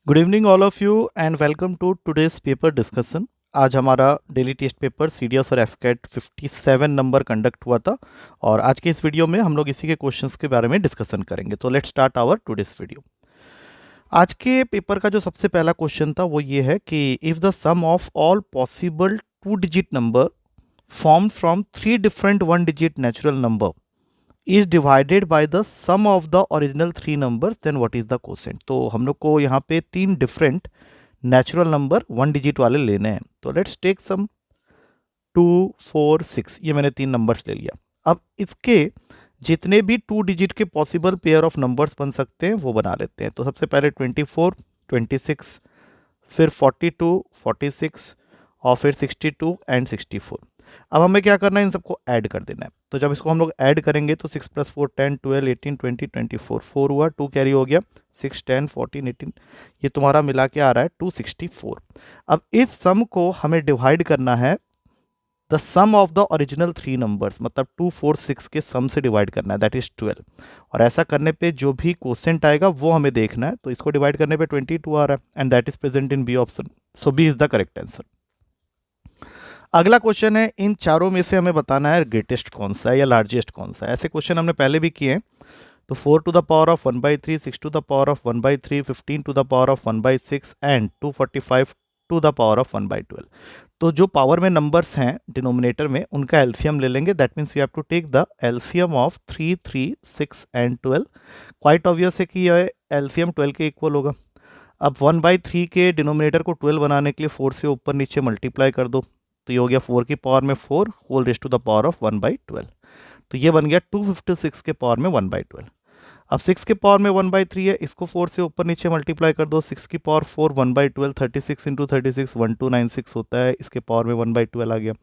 Good evening all of you and welcome to today's paper discussion. आज हमारा daily test paper CDS और एफकेट 57 number conduct हुआ था और आज के इस वीडियो में हम लोग इसी के क्वेश्चंस के बारे में डिस्कशन करेंगे। तो let's start our today's video. आज के पेपर का जो सबसे पहला क्वेश्चन था वो ये है कि if the sum of all possible two digit number form from three different one digit natural number is divided by the sum of the original three numbers then what is the quotient. तो हम लोग को यहाँ पे तीन different natural number one digit वाले लेने हैं। तो लेट्स टेक सम 2, 4, 6, ये मैंने तीन नंबर्स ले लिया। अब इसके जितने भी टू डिजिट के पॉसिबल पेयर ऑफ नंबर्स बन सकते हैं वो बना लेते हैं। तो सबसे पहले 24, 26, फिर 42, 46 और फिर 62 एंड 64। अब हमें क्या करना है, इन सबको ऐड कर देना है। तो जब इसको हम लोग ऐड करेंगे तो 6 + 4 10 12 18 20 24 4 हुआ, 2 कैरी हो गया, 6 10 14 18, ये तुम्हारा मिला के आ रहा है 264। अब इस सम को हमें डिवाइड करना है the sum of the original three numbers, मतलब 2 4 6 के सम से डिवाइड करना है, दैट इज 12। और ऐसा करने पे जो भी क्वोशेंट आएगा वो हमें देखना है। तो इसको डिवाइड करने पे 22 आ रहा है and that is present in B option, so B is the correct answer. अगला क्वेश्चन है, इन चारों में से हमें बताना है ग्रेटेस्ट कौन सा है या लार्जेस्ट कौन सा है। ऐसे क्वेश्चन हमने पहले भी किए हैं। तो 4 to the power of 1/3, 6 to the power of 1/3, 15 to the power of 1/6 and 245 to the power of 1/12। तो जो पावर में नंबर्स हैं डिनोमिनेटर में उनका एलसीएम ले लेंगे। That means we have to take the LCM of 3, 3, 6 and 12। Quite obvious है कि यह एलसीएम 12 के इक्वल होगा। अब 1/3 के डिनोमिनेटर को 12 बनाने के लिए 4 से ऊपर नीचे मल्टीप्लाई कर दो। तो ये हो गया 4 की पावर में 4 whole rest to the power of 1/12। तो ये बन गया 256 के पावर में 1/12। अब 6 के पावर में 1/3 है, इसको 4 से ऊपर नीचे मल्टीप्लाई कर दो। 6 की पावर 4 1/12, 36 इंटू 36 1296 होता है, इसके पावर में 1/12 आ गया।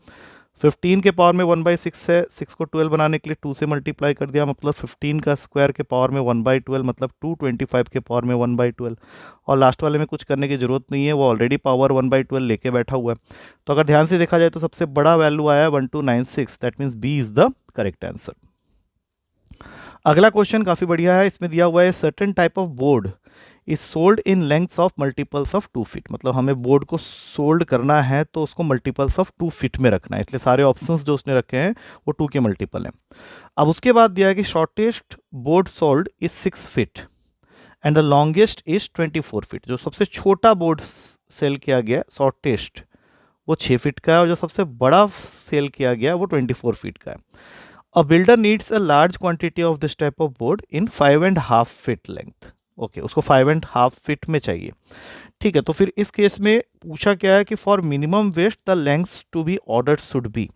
15 के पावर में 1/6 है, 6 को 12 बनाने के लिए 2 से मल्टीप्लाई कर दिया, मतलब 15 का स्क्वायर के पावर में 1/12, मतलब 225 के पावर में 1/12। और लास्ट वाले में कुछ करने की जरूरत नहीं है, वो ऑलरेडी पावर 1/12 लेके बैठा हुआ है। तो अगर ध्यान से देखा जाए तो सबसे बड़ा वैल्यू आया है 1296, that means B is the correct answer. अगला क्वेश्चन काफ़ी बढ़िया है। इसमें दिया हुआ है certain type of board is sold in lengths of multiples of 2 feet. मतलब हमें बोर्ड को सोल्ड करना है तो उसको मल्टीपल्स ऑफ 2 फीट में रखना है, इसलिए सारे ऑप्शंस जो उसने रखे हैं वो 2 के मल्टीपल हैं। अब उसके बाद दिया है कि shortest board sold is 6 feet and the longest is 24 feet. जो सबसे छोटा बोर्ड सेल किया गया शॉर्टेस्ट वो 6 फीट का है, और जो सबसे बड़ा सेल किया गया वो 24 फीट का है। A builder needs a large quantity of this type of board in 5.5 feet length. Okay, उसको 5.5 फीट में चाहिए। ठीक है, तो फिर इस केस में पूछा क्या है कि for minimum waste the lengths to be ordered should be.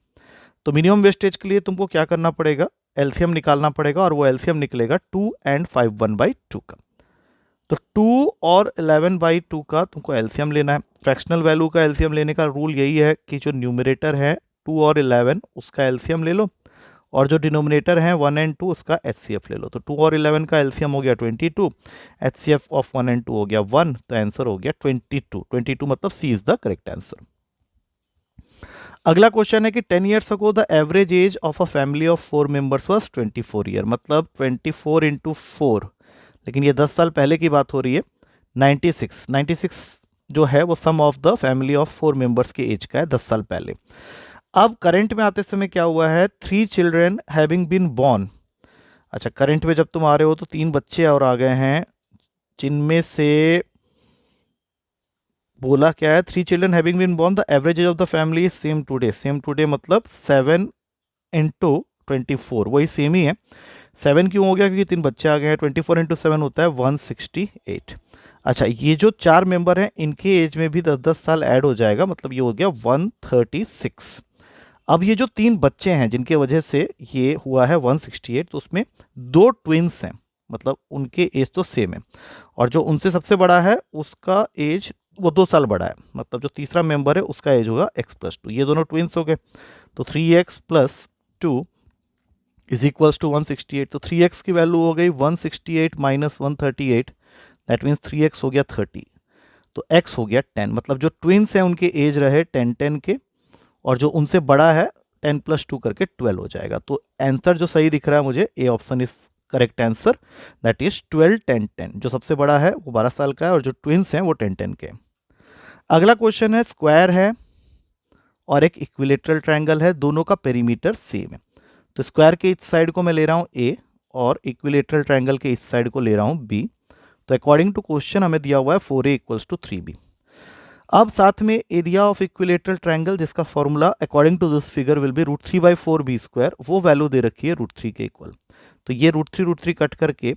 तो मिनिमम वेस्टेज के लिए तुमको क्या करना पड़ेगा, एलसीएम निकालना पड़ेगा, और वो एलसीएम निकलेगा 2 and 5 1/2 का। तो 2 और 11/2 का तुमको एलसीएम लेना है। फ्रैक्शनल वैल्यू का एलसीएम लेने का रूल यही है कि जो न्यूमरेटर है 2 और 11 उसका एलसीएम ले लो, और जो डिनोमिनेटर है 1 and 2 उसका एचसीएफ ले लो। तो 2 और 11 का एलसीएम हो गया 22, एचसीएफ ऑफ 1 and 2 हो गया 1, तो आंसर हो गया 22। 22 मतलब सी इज द करेक्ट आंसर। अगला क्वेश्चन है कि 10 years ago the average age of a family of 4 members was 24 year, मतलब 24 इंटू 4, लेकिन ये 10 साल पहले की बात हो रही है। 96 जो है वो sum of the family of 4 members के एज का है 10 साल पहले। अब करंट में आते समय क्या हुआ है, 3 चिल्ड्रेन हैविंग बीन बॉर्न। अच्छा, करंट में जब तुम आ रहे हो तो 3 बच्चे और आ गए हैं, जिनमें से बोला क्या है, 3 children having been born the average age of the family is same today. Same today मतलब 7 इंटू 24, वही सेम ही है। 7 क्यों हो गया, क्योंकि 3 बच्चे आ गए हैं। 24 इंटू 7 होता है 168। अच्छा, ये जो 4 मेंबर हैं इनके एज में भी 10-10 साल ऐड हो जाएगा, मतलब ये हो गया 136। अब ये जो 3 बच्चे हैं जिनके वजह से ये हुआ है 168, तो उसमें 2 ट्विंस हैं, मतलब उनके एज तो सेम है, और जो उनसे सबसे बड़ा है उसका एज वो 2 साल बड़ा है, मतलब जो तीसरा मेंबर है उसका एज होगा x+2। ये दोनों ट्विंस हो गए, तो 3x + 2 इज इक्वल्स टू 168। तो 3x की वैल्यू हो गई 168 माइनस 138, दैट मीन्स 3x हो गया 30, तो x हो गया 10। मतलब जो ट्विंस हैं उनके एज रहे 10-10 के, और जो उनसे बड़ा है 10 + 2 करके 12 हो जाएगा। तो आंसर जो सही दिख रहा है मुझे, A option is correct answer that is 12 10 10। जो सबसे बड़ा है वो 12 साल का है और जो ट्विंस हैं वो 10 10 के। अगला क्वेश्चन है, स्क्वायर है और एक इक्विलेटरल ट्रायंगल है, दोनों का पेरीमीटर सेम है। तो स्क्वायर के इस साइड को मैं ले रहा हूँ ए और इक्विलेटरल ट्रायंगल के इस साइड को ले रहा हूँ बी। तो अकॉर्डिंग टू क्वेश्चन हमें दिया हुआ है 4a = 3b। अब साथ में एरिया ऑफ इक्विलेटरल ट्रायंगल जिसका formula according to this figure will be √3/4b², वो वैल्यू दे रखी है √3 के इक्वल। तो ये √3 कट करके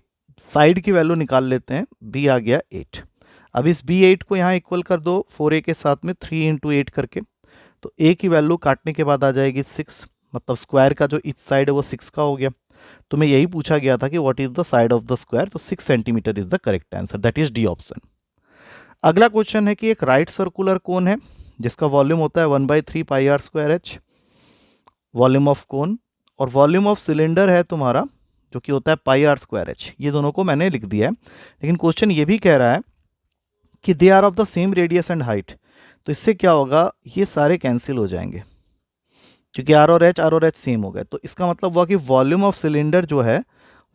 साइड की वैल्यू निकाल लेते हैं, b आ गया 8। अब इस b8 को यहाँ इक्वल कर दो 4a के साथ में 3 × 8 करके, तो a की वैल्यू काटने के बाद आ जाएगी 6, मतलब स्क्वायर का जो इस साइड है वो 6 का हो गया। तो मैं यही पूछा गया था कि what is the side of the square, तो 6 centimetre is the correct answer, that is D option. अगला क्वेश्चन है कि एक राइट सर्कुलर कोन है जिसका वॉल्यूम होता है 1/3 πr²h, वॉल्यूम ऑफ कोन, और वॉल्यूम ऑफ सिलेंडर है तुम्हारा जो कि होता है πr²h। ये दोनों को मैंने लिख दिया है, लेकिन क्वेश्चन ये भी कह रहा है कि they are of the same radius and height. तो इससे क्या होगा, ये सारे कैंसिल हो जाएंगे क्योंकि आर और एच सेम हो गए। तो इसका मतलब हुआ कि वॉल्यूम ऑफ सिलेंडर जो है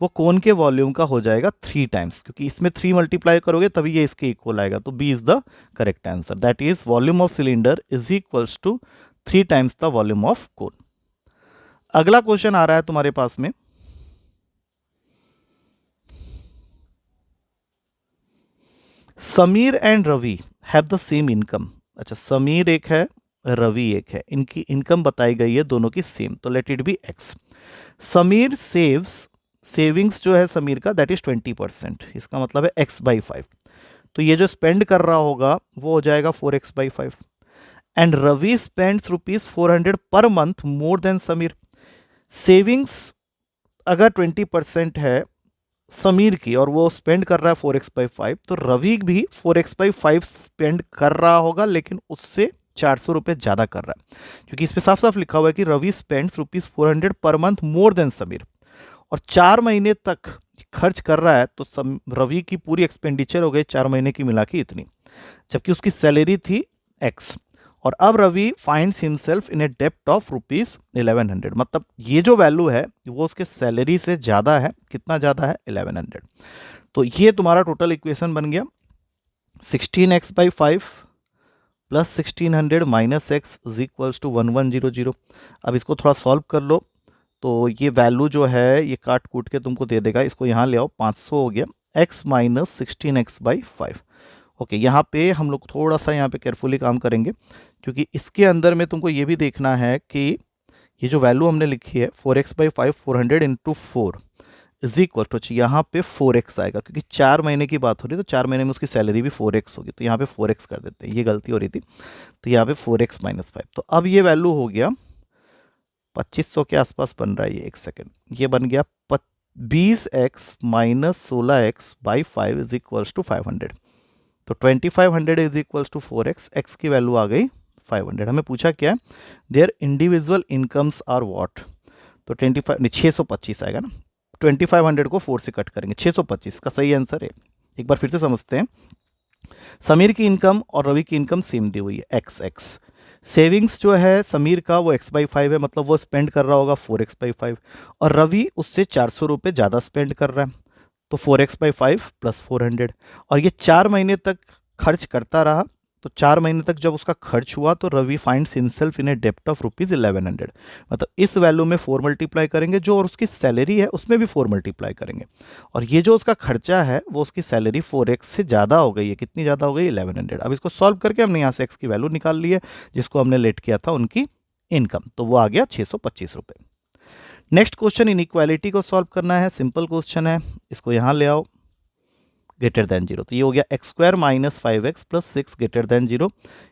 वो कोन के वॉल्यूम का हो जाएगा 3 टाइम्स, क्योंकि इसमें 3 मल्टीप्लाई करोगे तभी ये इसके इक्वल आएगा। तो B is the correct answer, that is volume of cylinder is equals to 3 times the volume of cone. अगला क्वेश्चन आ रहा है तुम्हारे पास में, Sameer and Ravi have the same income. अच्छा, समीर एक है, रवि एक है, इनकी इनकम बताई गई है दोनों की सेम, तो let it be x. Sameer savings जो है समीर का दैट इज 20%, इसका मतलब है x/5। तो ये जो स्पेंड कर रहा होगा वो हो जाएगा 4x/5। And Ravi spends ₹400 per month more than Sameer. Savings अगर 20% है समीर की और वो स्पेंड कर रहा है 4x/5, तो रवि भी 4x/5 स्पेंड कर रहा होगा, लेकिन उससे 400 रुपये ज़्यादा कर रहा है, क्योंकि इसमें साफ साफ लिखा हुआ है कि Ravi spends ₹400 per month more than Sameer, और 4 महीने तक खर्च कर रहा है। तो रवि की पूरी एक्सपेंडिचर हो गई 4 महीने की मिला के इतनी, जबकि उसकी सैलरी थी x। और अब Ravi finds himself in a डेप्ट ऑफ ₹1100, मतलब ये जो वैल्यू है वो उसके सैलरी से ज़्यादा है। कितना ज़्यादा है, 1100। तो ये तुम्हारा टोटल इक्वेशन बन गया 16x/5 plus 1600 minus x is equals to 1100। अब इसको थोड़ा सॉल्व कर लो, तो ये वैल्यू जो है ये काट कूट के तुमको दे देगा। इसको यहाँ ले आओ, 500 हो गया, x माइनस 16x/5। ओके, यहाँ पे हम लोग थोड़ा सा यहाँ पे केयरफुली काम करेंगे, क्योंकि इसके अंदर में तुमको ये भी देखना है कि ये जो वैल्यू हमने लिखी है 4x/5 400 × 4 इज इक्वल टू, यहाँ पे 4x आएगा, क्योंकि 4 महीने की बात हो रही है, तो 4 महीने में उसकी सैलरी भी 4x होगी। तो यहाँ पे 4x कर देते हैं, ये गलती हो रही थी। तो यहाँ पे 4x - 5। तो अब ये वैल्यू हो गया 2500 के आसपास बन रहा है ये, एक सेकेंड, ये बन गया 20x - 16x/5 is equals to 500। तो 2500 is equals to 4x, x की वैल्यू आ गई 500। हमें पूछा क्या है, their individual incomes are what. तो 625 आएगा ना, 2500 को 4 से कट करेंगे, 625 का सही आंसर है। एक बार फिर से समझते हैं, समीर की इनकम और रवि की इनकम सेम दी हुई है x। सेविंग्स जो है समीर का वो x/5 है, मतलब वो स्पेंड कर रहा होगा 4x/5, और रवि उससे 400 रुपये ज़्यादा स्पेंड कर रहा है, तो 4x/5 प्लस 400। और ये 4 महीने तक खर्च करता रहा, तो 4 महीने तक जब उसका खर्च हुआ तो Ravi finds himself in a डेप्ट ऑफ ₹1100, मतलब इस वैल्यू में 4 मल्टीप्लाई करेंगे जो, और उसकी सैलरी है उसमें भी 4 मल्टीप्लाई करेंगे, और ये जो उसका खर्चा है वो उसकी सैलरी 4x से ज़्यादा हो गई है। कितनी ज़्यादा हो गई, 1100। अब इसको सॉल्व करके हमने यहाँ से x की वैल्यू निकाल ली है, जिसको हमने लेट किया था उनकी इनकम, तो वो आ गया 625 रुपये। नेक्स्ट क्वेश्चन, इनइक्वालिटी को सॉल्व करना है, सिंपल क्वेश्चन है। इसको यहाँ ले आओ, ग्रेटर देन 0, तो ये हो गया x² - 5x + 6 ग्रेटर देन 0।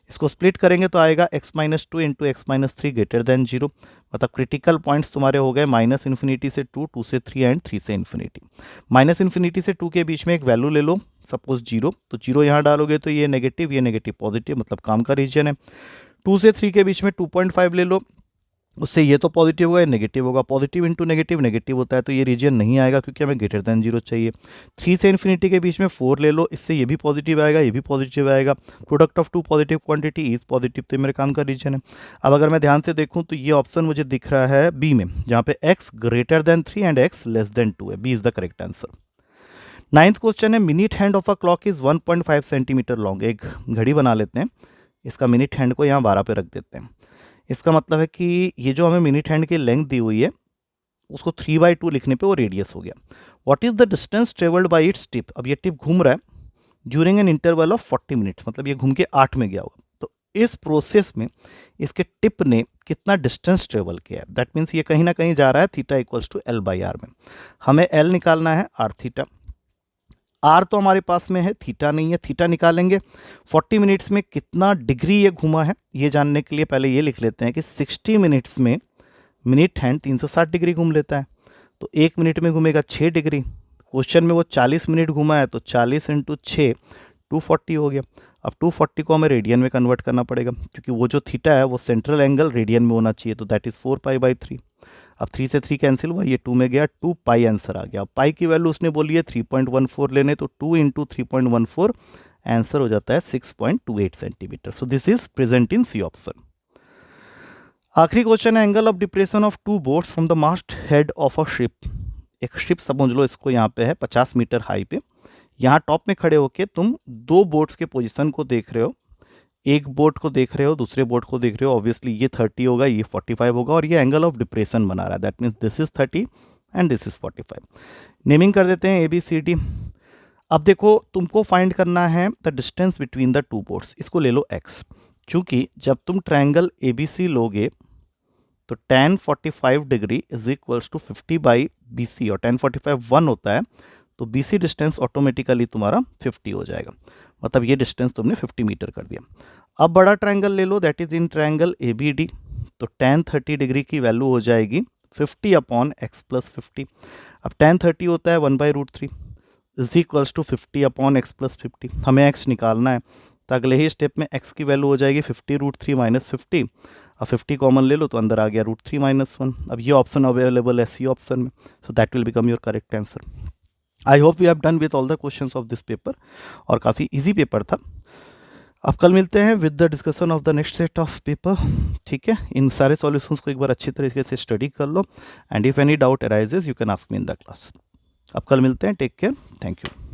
इसको स्प्लिट करेंगे तो आएगा x - 2 × x - 3 ग्रेटर देन 0। मतलब क्रिटिकल पॉइंट्स तुम्हारे हो गए -∞ से 2, 2 से 3 एंड 3 से इन्फिनिटी। -∞ से 2 के बीच में एक वैल्यू ले लो, सपोज 0, तो 0 यहाँ डालोगे तो ये नेगेटिव पॉजिटिव, मतलब काम का रीजन है। 2 से 3 के बीच में 2.5 ले लो, उससे ये तो पॉजिटिव होगा, ये नेगेटिव होगा, पॉजिटिव इंटू नेगेटिव नेगेटिव होता है, तो ये रीजन नहीं आएगा क्योंकि हमें ग्रेटर देन 0 चाहिए। 3 से इन्फिनिटी के बीच में 4 ले लो, इससे ये भी पॉजिटिव आएगा, ये भी पॉजिटिव आएगा, product of two positive quantity is positive, तो ये मेरे काम का रीजन है। अब अगर मैं ध्यान से देखूँ तो ये ऑप्शन मुझे दिख रहा है बी में, जहाँ पे x greater than 3 and x less than 2 है। B is the correct answer. 9th question है, minute hand of a clock is 1.5 centimetre long. एक घड़ी बना लेते हैं, इसका मिनट हैंड को यहाँ 12 पे रख देते हैं। इसका मतलब है कि ये जो हमें मिनट हैंड की लेंथ दी हुई है उसको 3/2 लिखने पे वो रेडियस हो गया। What is the distance travelled by its tip. अब ये टिप घूम रहा है during an interval of 40 minutes, मतलब ये घूम के 8 में गया होगा। तो इस प्रोसेस में इसके टिप ने कितना डिस्टेंस ट्रेवल किया है, दैट मीन्स ये कहीं ना कहीं जा रहा है थीटा इक्वल्स टू L/R में। हमें L निकालना है R थीटा, आर तो हमारे पास में है, थीटा नहीं है, थीटा निकालेंगे। 40 मिनट्स में कितना डिग्री ये घूमा है ये जानने के लिए पहले ये लिख लेते हैं कि 60 मिनट्स में मिनट हैंड 360 डिग्री घूम लेता है, तो 1 मिनट में घूमेगा 6 डिग्री। क्वेश्चन में वो 40 मिनट घूमा है, तो 40 इंटू 6 240 हो गया। अब 240 को हमें रेडियन में कन्वर्ट करना पड़ेगा क्योंकि वो जो थीटा है वो सेंट्रल एंगल रेडियन में होना चाहिए, तो दैट इज़ 4π/3। अब 3 से 3 कैंसिल हुआ, ये 2 में गया, 2 पाई आंसर आ गया। अब पाई की वैल्यू उसने बोली है 3.14 लेने, तो 2 इंटू 3.14 आंसर हो जाता है 6.28 centimetre. So this is present in C option. आखिरी क्वेश्चन है, angle of depression of 2 boats from the mast head of a ship. एक शिप समझ लो इसको, यहाँ पे है 50 मीटर हाई पे, यहाँ टॉप में खड़े होके तुम 2 बोट्स के पोजीशन को देख रहे हो, एक बोट को देख रहे हो, दूसरे बोट को देख रहे हो। ऑब्वियसली ये 30 होगा, ये 45 होगा, और ये एंगल ऑफ डिप्रेशन बना रहा है, that means this is 30 and this is 45। Naming कर देते हैं ABCD। अब देखो तुमको फाइंड करना है the distance between the 2 boats, इसको ले लो x, क्योंकि जब तुम ट्रायंगल ABC लोगे तो tan 45 degree is equals to 50/BC, और tan 45 1 होता है, तो BC डिस्टेंस ऑटोमेटिकली तुम्हारा 50 हो जाएगा, मतलब ये डिस्टेंस तुमने 50 मीटर कर दिया। अब बड़ा ट्रायंगल ले लो, that is in triangle ABD, तो tan 30 डिग्री की वैल्यू हो जाएगी 50/x + 50। अब tan 30 होता है 1/√3 इज इक्वल्स टू 50/x + 50। हमें x निकालना है, तो अगले ही स्टेप में x की वैल्यू हो जाएगी 50√3 - 50। अब 50 कॉमन ले लो तो अंदर आ गया √3 - 1। अब ये ऑप्शन अवेलेबल है सी ऑप्शन में, so that will become your correct answer. I hope you have done with all the questions of this paper, और काफ़ी इजी पेपर था। अब कल मिलते हैं with the discussion of the next set of paper. ठीक है, इन सारे सॉल्यूशंस को एक बार अच्छी तरीके से स्टडी कर लो, and if any doubt arises you can ask me in the class. अब कल मिलते हैं, टेक केयर, थैंक यू।